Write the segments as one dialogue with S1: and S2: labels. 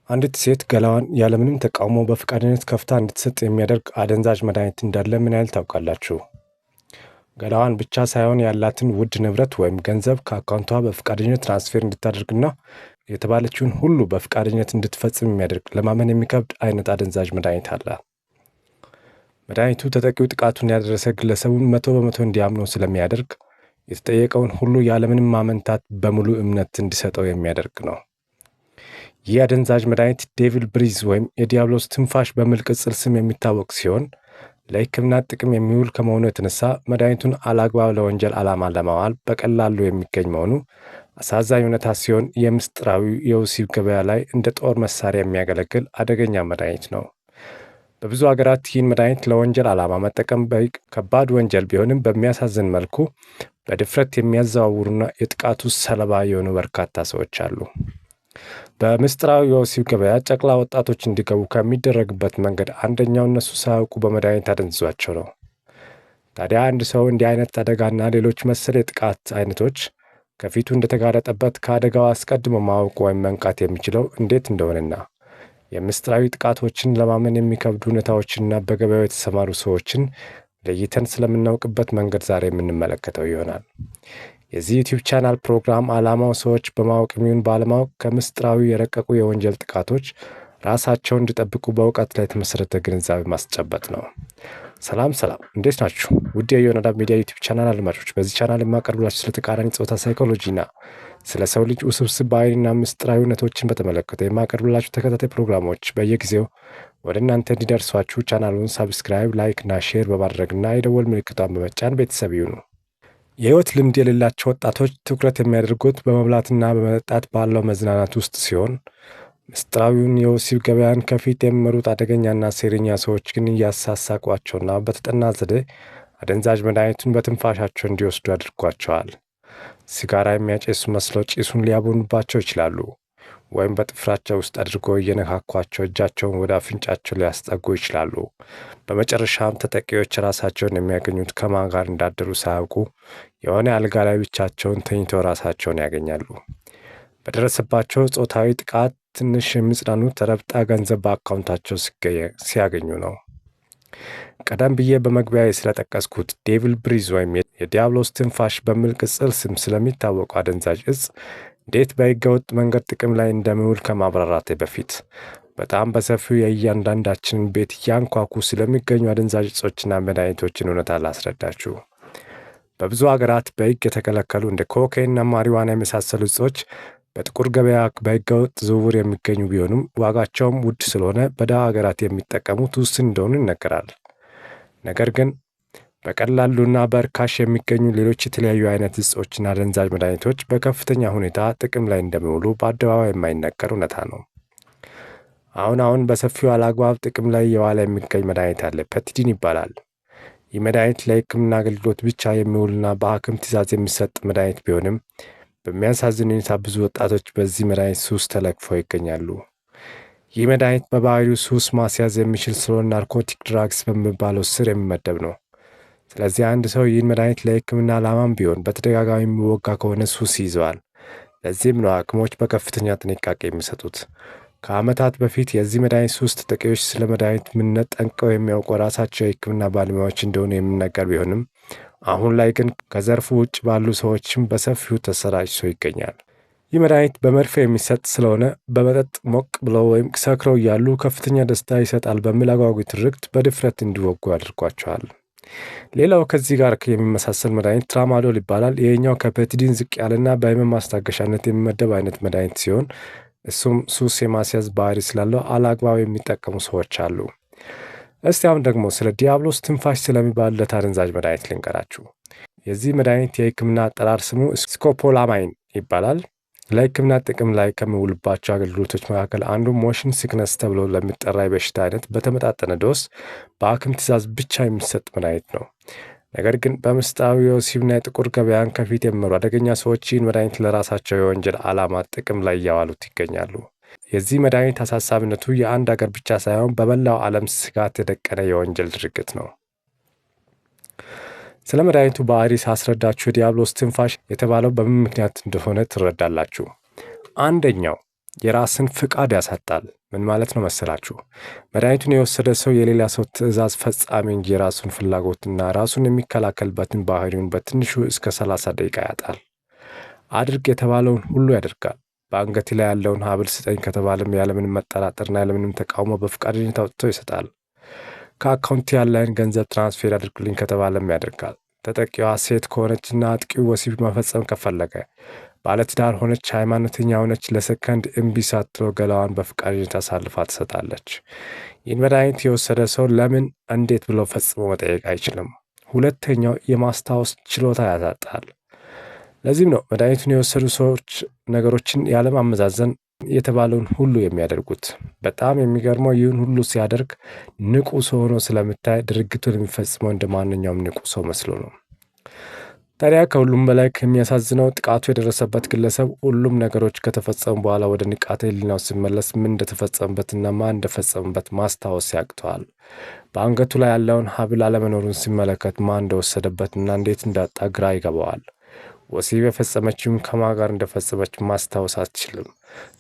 S1: አንዲት ሴት ገላዋን ያለምንም ተቃውሞ በፈቃደኝነት ከፍታ እንድትሰጥ የሚያደርግ አደንዛዥ መድኃኒት እንዳለ ምን ያህል ታውቃላችሁ? ገላዋን ብቻ ሳይሆን ያላትን ውድ ንብረት ወይም ገንዘብ ከአካውንቷ በፈቃደኝነት ትራንስፌር እንድታደርግና የተባለችውን ሁሉ በፈቃደኝነት እንድትፈጽም የሚያደርግ ለማመን የሚከብድ አይነት አደንዛዥ መድኃኒት አለ። መድኃኒቱ ተጠቂው ጥቃቱን ያደረሰ ግለሰቡን 100% እንዲያምነው ስለሚያደርግ የተጠየቀውን ሁሉ ያለምንም ማመንታት በሙሉ እምነት እንዲሰጠው የሚያደርግ ነው። ይህ አደንዛዥ መድኃኒት ዴቪል ብሪዝ ወይም የዲያብሎስ ትንፋሽ በሚል ቅጽል ስም የሚታወቅ ሲሆን ለሕክምና ጥቅም የሚውል ከመሆኑ የተነሳ መድኃኒቱን አላግባብ ለወንጀል ዓላማ ለማዋል በቀላሉ የሚገኝ መሆኑ አሳዛኝ እውነታ ሲሆን የምስጢራዊ የወሲብ ገበያ ላይ እንደ ጦር መሳሪያ የሚያገለግል አደገኛ መድኃኒት ነው። በብዙ ሀገራት ይህን መድኃኒት ለወንጀል ዓላማ መጠቀም ከባድ ወንጀል ቢሆንም በሚያሳዝን መልኩ በድፍረት የሚያዘዋውሩና የጥቃቱ ሰለባ የሆኑ በርካታ ሰዎች አሉ። በምስጢራዊ የወሲብ ገበያ ጨቅላ ወጣቶች እንዲገቡ ከሚደረግበት መንገድ አንደኛው እነሱ ሳያውቁ በመድኃኒት አደንዝዟቸው ነው። ታዲያ አንድ ሰው እንዲህ አይነት አደጋና ሌሎች መሰል የጥቃት አይነቶች ከፊቱ እንደተጋረጠበት ከአደጋው አስቀድሞ ማወቅ ወይም መንቃት የሚችለው እንዴት እንደሆነና የምስጢራዊ ጥቃቶችን ለማመን የሚከብዱ ሁኔታዎችንና በገበያው የተሰማሩ ሰዎችን ለይተን ስለምናውቅበት መንገድ ዛሬ የምንመለከተው ይሆናል። የዚህ ዩቲዩብ ቻናል ፕሮግራም ዓላማው ሰዎች በማወቅ የሚሆን ባለማወቅ ከምስጢራዊ የረቀቁ የወንጀል ጥቃቶች ራሳቸውን እንዲጠብቁ በእውቀት ላይ የተመሰረተ ግንዛቤ ማስጨበጥ ነው። ሰላም፣ እንዴት ናችሁ? ውድ የዮናዳ ሚዲያ ዩቲዩብ ቻናል አድማጮች፣ በዚህ ቻናል የማቀርብላችሁ ስለ ተቃራኒ ጾታ ሳይኮሎጂና ስለ ሰው ልጅ ውስብስብ ባህሪና ምስጢራዊ እውነቶችን በተመለከተ የማቀርብላችሁ ተከታታይ ፕሮግራሞች በየጊዜው ወደ እናንተ እንዲደርሷችሁ ቻናሉን ሳብስክራይብ፣ ላይክ እና ሼር በማድረግና የደወል ምልክቷን በመጫን ቤተሰብ ይሁኑ። የህይወት ልምድ የሌላቸው ወጣቶች ትኩረት የሚያደርጉት በመብላትና በመጠጣት ባለው መዝናናት ውስጥ ሲሆን ምስጢራዊውን የወሲብ ገበያን ከፊት የሚመሩት አደገኛና ሴረኛ ሰዎች ግን እያሳሳቋቸውና በተጠና ዘዴ አደንዛዥ መድኃኒቱን በትንፋሻቸው እንዲወስዱ አድርጓቸዋል። ሲጋራ የሚያጨሱ መስለው ጭሱን ሊያቦኑባቸው ይችላሉ፣ ወይም በጥፍራቸው ውስጥ አድርጎ እየነካኳቸው እጃቸውን ወደ አፍንጫቸው ሊያስጠጉ ይችላሉ። በመጨረሻም ተጠቂዎች ራሳቸውን የሚያገኙት ከማን ጋር እንዳደሩ ሳያውቁ የሆነ አልጋ ላይ ብቻቸውን ተኝተው ራሳቸውን ያገኛሉ። በደረሰባቸው ጾታዊ ጥቃት ትንሽ የሚጽናኑት ረብጣ ገንዘብ በአካውንታቸው ሲያገኙ ነው። ቀደም ብዬ በመግቢያ ስለጠቀስኩት ዴቪል ብሪዝ ወይም የዲያብሎስ ትንፋሽ በሚል ቅጽል ስም ስለሚታወቁ አደንዛዥ እጽ እንዴት በሕገወጥ መንገድ ጥቅም ላይ እንደሚውል ከማብራራቴ በፊት በጣም በሰፊው የእያንዳንዳችንን ቤት እያንኳኩ ስለሚገኙ አደንዛዥ እጾችና መድኃኒቶችን እውነታ ላስረዳችሁ። በብዙ ሀገራት በሕግ የተከለከሉ እንደ ኮካይንና ማሪዋና የመሳሰሉ እጾች በጥቁር ገበያ በሕገወጥ ዝውውር የሚገኙ ቢሆኑም ዋጋቸውም ውድ ስለሆነ በድሃ ሀገራት የሚጠቀሙት ውስን እንደሆኑ ይነገራል። ነገር ግን በቀላሉና በርካሽ የሚገኙ ሌሎች የተለያዩ አይነት እጾችና አደንዛዥ መድኃኒቶች በከፍተኛ ሁኔታ ጥቅም ላይ እንደሚውሉ በአደባባይ የማይነገር እውነታ ነው። አሁን በሰፊው አላግባብ ጥቅም ላይ የዋለ የሚገኝ መድኃኒት አለ። ፔፕቲዲን ይባላል። ይህ መድኃኒት ለሕክምና አገልግሎት ብቻ የሚውልና በሐኪም ትዕዛዝ የሚሰጥ መድኃኒት ቢሆንም በሚያሳዝን ሁኔታ ብዙ ወጣቶች በዚህ መድኃኒት ሱስ ተለክፈው ይገኛሉ። ይህ መድኃኒት በባህሪው ሱስ ማስያዝ የሚችል ስለሆነ ናርኮቲክ ድራግስ በሚባለው ስር የሚመደብ ነው። ስለዚህ አንድ ሰው ይህን መድኃኒት ለሕክምና ዓላማም ቢሆን በተደጋጋሚ የሚወጋ ከሆነ ሱስ ይዘዋል። ለዚህም ነው ሐኪሞች በከፍተኛ ጥንቃቄ የሚሰጡት። ከዓመታት በፊት የዚህ መድኃኒት ሱስ ተጠቂዎች ስለ መድኃኒት ምንነት ጠንቅቀው የሚያውቁ ራሳቸው የሕክምና ባለሙያዎች እንደሆኑ የሚነገር ቢሆንም አሁን ላይ ግን ከዘርፉ ውጭ ባሉ ሰዎችም በሰፊው ተሰራጭቶ ይገኛል። ይህ መድኃኒት በመርፌ የሚሰጥ ስለሆነ በመጠጥ ሞቅ ብለው ወይም ሰክረው እያሉ ከፍተኛ ደስታ ይሰጣል በሚል አጓጊ ትርክት በድፍረት እንዲወጉ አድርጓቸዋል። ሌላው ከዚህ ጋር የሚመሳሰል መድኃኒት ትራማዶል ይባላል። ይሄኛው ከፔፕቲዲን ዝቅ ያለና በህመም ማስታገሻነት የሚመደብ አይነት መድኃኒት ሲሆን እሱም ሱስ የማስያዝ ባህሪ ስላለው አላግባብ የሚጠቀሙ ሰዎች አሉ። እስቲ አሁን ደግሞ ስለ ዲያብሎስ ትንፋሽ ስለሚባልለት አደንዛዥ መድኃኒት ልንገራችሁ። የዚህ መድኃኒት የሕክምና አጠራር ስሙ ስኮፖላማይን ይባላል። ለሕክምና ጥቅም ላይ ከሚውልባቸው አገልግሎቶች መካከል አንዱ ሞሽን ሲክነስ ተብሎ ለሚጠራ የበሽታ አይነት በተመጣጠነ ዶስ በሐኪም ትዕዛዝ ብቻ የሚሰጥ መድኃኒት ነው። ነገር ግን በምስጢራዊ የወሲብና የጥቁር ገበያን ከፊት የሚመሩ አደገኛ ሰዎች ይህን መድኃኒት ለራሳቸው የወንጀል ዓላማ ጥቅም ላይ እያዋሉት ይገኛሉ። የዚህ መድኃኒት አሳሳቢነቱ የአንድ ሀገር ብቻ ሳይሆን በመላው ዓለም ስጋት የደቀነ የወንጀል ድርጊት ነው። ስለ መድኃኒቱ ባህሪ ሳስረዳችሁ የዲያብሎስ ትንፋሽ የተባለው በምን ምክንያት እንደሆነ ትረዳላችሁ። አንደኛው የራስን ፍቃድ ያሳጣል። ምን ማለት ነው መሰላችሁ? መድኃኒቱን የወሰደ ሰው የሌላ ሰው ትዕዛዝ ፈጻሚ እንጂ የራሱን ፍላጎትና ራሱን የሚከላከልበትን ባህሪውን በትንሹ እስከ 30 ደቂቃ ያጣል። አድርግ የተባለውን ሁሉ ያደርጋል። በአንገቴ ላይ ያለውን ሀብል ስጠኝ ከተባለም ያለምንም መጠራጠርና ያለምንም ተቃውሞ በፈቃደኝነት አውጥቶ ይሰጣል። ከአካውንት ያለን ገንዘብ ትራንስፌር አድርግልኝ ከተባለም ያደርጋል። ተጠቂዋ ሴት ከሆነችና አጥቂው ወሲብ መፈጸም ከፈለገ ባለትዳር ሆነች፣ ሃይማኖተኛ ሆነች፣ ለሰከንድ እምቢ ሳትለው ገላዋን በፈቃደኝነት አሳልፋ ትሰጣለች። ይህን መድኃኒት የወሰደ ሰው ለምን፣ እንዴት ብሎ ፈጽሞ መጠየቅ አይችልም። ሁለተኛው የማስታወስ ችሎታ ያሳጣል። ለዚህም ነው መድኃኒቱን የወሰዱ ሰዎች ነገሮችን ያለማመዛዘን የተባለውን ሁሉ የሚያደርጉት። በጣም የሚገርመው ይህን ሁሉ ሲያደርግ ንቁ ሰው ሆኖ ስለምታይ ድርጊቱን የሚፈጽመው እንደ ማንኛውም ንቁ ሰው መስሎ ነው። ታዲያ ከሁሉም በላይ ከሚያሳዝነው ጥቃቱ የደረሰበት ግለሰብ ሁሉም ነገሮች ከተፈጸሙ በኋላ ወደ ንቃተ ህሊናው ሲመለስ ምን እንደተፈጸመበትና ማን እንደፈጸመበት ማስታወስ ያቅተዋል። በአንገቱ ላይ ያለውን ሀብል አለመኖሩን ሲመለከት ማን እንደወሰደበትና እንዴት እንዳጣ ግራ ይገባዋል። ወሲብ የፈጸመችውን ከማን ጋር እንደፈጸመች ማስታወስ አትችልም።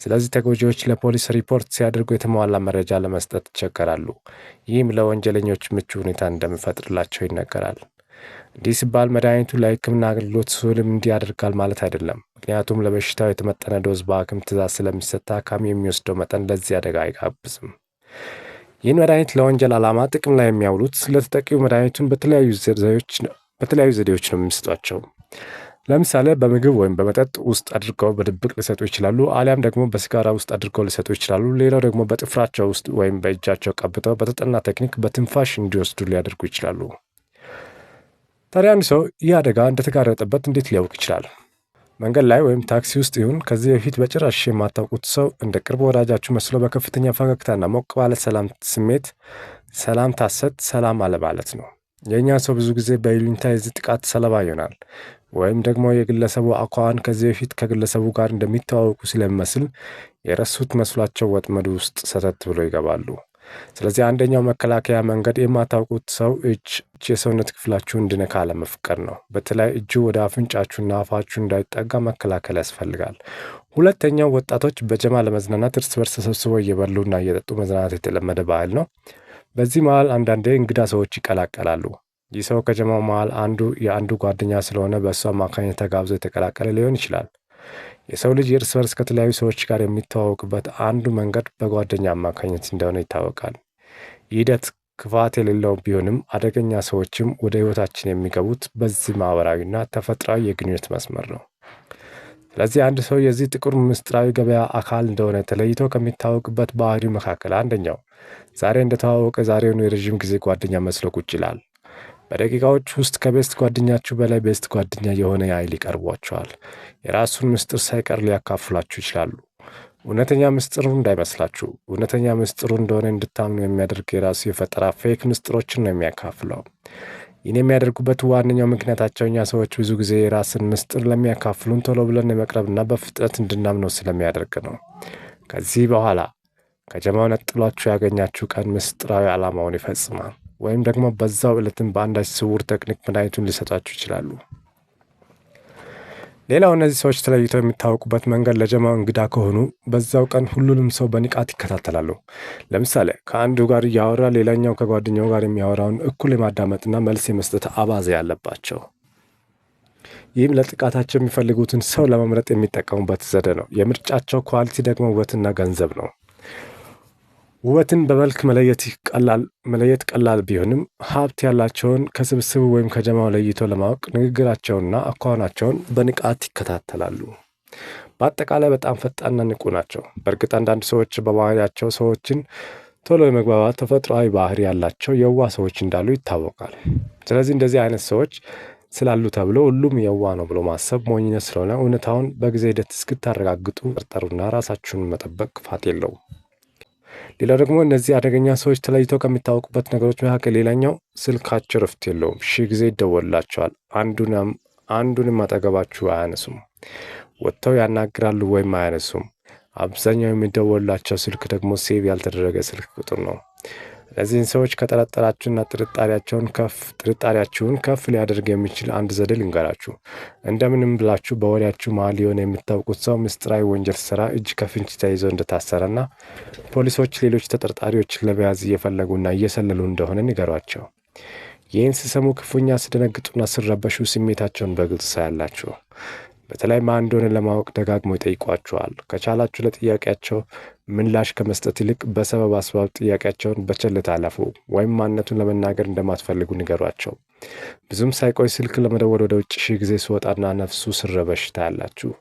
S1: ስለዚህ ተጎጂዎች ለፖሊስ ሪፖርት ሲያደርጉ የተሟላ መረጃ ለመስጠት ይቸገራሉ። ይህም ለወንጀለኞች ምቹ ሁኔታ እንደሚፈጥርላቸው ይነገራል። እንዲህ ሲባል መድኃኒቱ ለሕክምና አገልግሎት ሲውልም እንዲህ ያደርጋል ማለት አይደለም። ምክንያቱም ለበሽታው የተመጠነ ዶዝ በሐኪም ትዕዛዝ ስለሚሰጥ ታካሚ የሚወስደው መጠን ለዚህ አደጋ አይጋብዝም። ይህን መድኃኒት ለወንጀል ዓላማ ጥቅም ላይ የሚያውሉት ለተጠቂው መድኃኒቱን በተለያዩ ዘዴዎች ነው የሚሰጧቸው። ለምሳሌ በምግብ ወይም በመጠጥ ውስጥ አድርገው በድብቅ ሊሰጡ ይችላሉ። አሊያም ደግሞ በሲጋራ ውስጥ አድርገው ሊሰጡ ይችላሉ። ሌላው ደግሞ በጥፍራቸው ውስጥ ወይም በእጃቸው ቀብተው በተጠና ቴክኒክ በትንፋሽ እንዲወስዱ ሊያደርጉ ይችላሉ። ታዲያ አንድ ሰው ይህ አደጋ እንደተጋረጠበት እንዴት ሊያውቅ ይችላል? መንገድ ላይ ወይም ታክሲ ውስጥ ይሁን ከዚህ በፊት በጭራሽ የማታውቁት ሰው እንደ ቅርብ ወዳጃችሁ መስሎ በከፍተኛ ፈገግታና ሞቅ ባለ ሰላም ስሜት ሰላም ታሰጥ ሰላም አለማለት ነው። የእኛ ሰው ብዙ ጊዜ በይሉኝታ የዚህ ጥቃት ሰለባ ይሆናል። ወይም ደግሞ የግለሰቡ አኳኋን ከዚህ በፊት ከግለሰቡ ጋር እንደሚተዋወቁ ስለሚመስል የረሱት መስሏቸው ወጥመድ ውስጥ ሰተት ብሎ ይገባሉ። ስለዚህ አንደኛው መከላከያ መንገድ የማታውቁት ሰው እጅ የሰውነት ክፍላችሁ እንዲነካ አለመፍቀድ ነው። በተለይ እጁ ወደ አፍንጫችሁና አፋችሁ እንዳይጠጋ መከላከል ያስፈልጋል። ሁለተኛው ወጣቶች በጀማ ለመዝናናት እርስ በርስ ተሰብስበው እየበሉና እየጠጡ መዝናናት የተለመደ ባህል ነው። በዚህ መሃል አንዳንዴ እንግዳ ሰዎች ይቀላቀላሉ። ይህ ሰው ከጀማው መሃል የአንዱ ጓደኛ ስለሆነ በእሱ አማካኝነት ተጋብዞ የተቀላቀለ ሊሆን ይችላል። የሰው ልጅ እርስ በርስ ከተለያዩ ሰዎች ጋር የሚተዋወቅበት አንዱ መንገድ በጓደኛ አማካኝነት እንደሆነ ይታወቃል። ይህ ሂደት ክፋት የሌለው ቢሆንም አደገኛ ሰዎችም ወደ ህይወታችን የሚገቡት በዚህ ማህበራዊና ተፈጥሯዊ የግንኙነት መስመር ነው። ስለዚህ አንድ ሰው የዚህ ጥቁር ምስጢራዊ ገበያ አካል እንደሆነ ተለይቶ ከሚታወቅበት ባህሪው መካከል አንደኛው ዛሬ እንደተዋወቀ ዛሬውኑ የረዥም ጊዜ ጓደኛ መስሎ ቁጭ ይላል። በደቂቃዎች ውስጥ ከቤስት ጓደኛችሁ በላይ ቤስት ጓደኛ የሆነ ያህል ይቀርቧቸዋል። የራሱን ምስጢር ሳይቀር ሊያካፍላችሁ ይችላሉ። እውነተኛ ምስጢሩ እንዳይመስላችሁ። እውነተኛ ምስጢሩ እንደሆነ እንድታምኑ የሚያደርግ የራሱ የፈጠራ ፌክ ምስጢሮችን ነው የሚያካፍለው። ይህን የሚያደርጉበት ዋነኛው ምክንያታቸው እኛ ሰዎች ብዙ ጊዜ የራስን ምስጢር ለሚያካፍሉን ቶሎ ብለን የመቅረብና በፍጥነት እንድናምነው ስለሚያደርግ ነው። ከዚህ በኋላ ከጀማው ነጥሏችሁ ያገኛችሁ ቀን ምስጢራዊ ዓላማውን ይፈጽማል። ወይም ደግሞ በዛው ዕለትም በአንዳች ስውር ቴክኒክ መድኃኒቱን ሊሰጣችሁ ይችላሉ። ሌላው እነዚህ ሰዎች ተለይተው የሚታወቁበት መንገድ ለጀማው እንግዳ ከሆኑ በዛው ቀን ሁሉንም ሰው በንቃት ይከታተላሉ። ለምሳሌ ከአንዱ ጋር እያወራ ሌላኛው ከጓደኛው ጋር የሚያወራውን እኩል የማዳመጥና መልስ የመስጠት አባዜ ያለባቸው። ይህም ለጥቃታቸው የሚፈልጉትን ሰው ለመምረጥ የሚጠቀሙበት ዘዴ ነው። የምርጫቸው ኳሊቲ ደግሞ ውበትና ገንዘብ ነው። ውበትን በመልክ መለየት ቀላል ቢሆንም ሀብት ያላቸውን ከስብስቡ ወይም ከጀማው ለይቶ ለማወቅ ንግግራቸውንና አኳኋናቸውን በንቃት ይከታተላሉ። በአጠቃላይ በጣም ፈጣንና ንቁ ናቸው። በእርግጥ አንዳንድ ሰዎች በባህሪያቸው ሰዎችን ቶሎ የመግባባት ተፈጥሯዊ ባህሪ ያላቸው የዋህ ሰዎች እንዳሉ ይታወቃል። ስለዚህ እንደዚህ አይነት ሰዎች ስላሉ ተብሎ ሁሉም የዋህ ነው ብሎ ማሰብ ሞኝነት ስለሆነ እውነታውን በጊዜ ሂደት እስክታረጋግጡ ጠርጠሩና ራሳችሁን መጠበቅ ክፋት የለውም። ሌላው ደግሞ እነዚህ አደገኛ ሰዎች ተለይተው ከሚታወቁበት ነገሮች መካከል ሌላኛው ስልካቸው ረፍት የለውም። 1000 ጊዜ ይደወልላቸዋል። አንዱንም አጠገባችሁ አያነሱም። ወጥተው ያናግራሉ ወይም አያነሱም። አብዛኛው የሚደወልላቸው ስልክ ደግሞ ሴቭ ያልተደረገ ስልክ ቁጥር ነው። እነዚህን ሰዎች ከጠረጠራችሁና ጥርጣሬያችሁን ከፍ ሊያደርግ የሚችል አንድ ዘዴ ልንገራችሁ። እንደምንም ብላችሁ በወሬያችሁ መሀል የሆነ የምታውቁት ሰው ምስጢራዊ ወንጀል ስራ እጅ ከፍንጅ ተይዞ እንደታሰረና ፖሊሶች ሌሎች ተጠርጣሪዎችን ለመያዝ እየፈለጉና እየሰለሉ እንደሆነ ንገሯቸው። ይህን ሲሰሙ ክፉኛ ሲደነግጡና ሲረበሹ ስሜታቸውን በግልጽ ታያላችሁ። በተለይ ማን እንደሆነ ለማወቅ ደጋግሞ ይጠይቋቸዋል። ከቻላችሁ ለጥያቄያቸው ምላሽ ከመስጠት ይልቅ በሰበብ አስባብ ጥያቄያቸውን በቸልታ አለፉ ወይም ማንነቱን ለመናገር እንደማትፈልጉ ንገሯቸው። ብዙም ሳይቆይ ስልክ ለመደወል ወደ ውጭ ሺህ ጊዜ ሲወጣና ነፍሱ ሲረበሽ ታያላችሁ።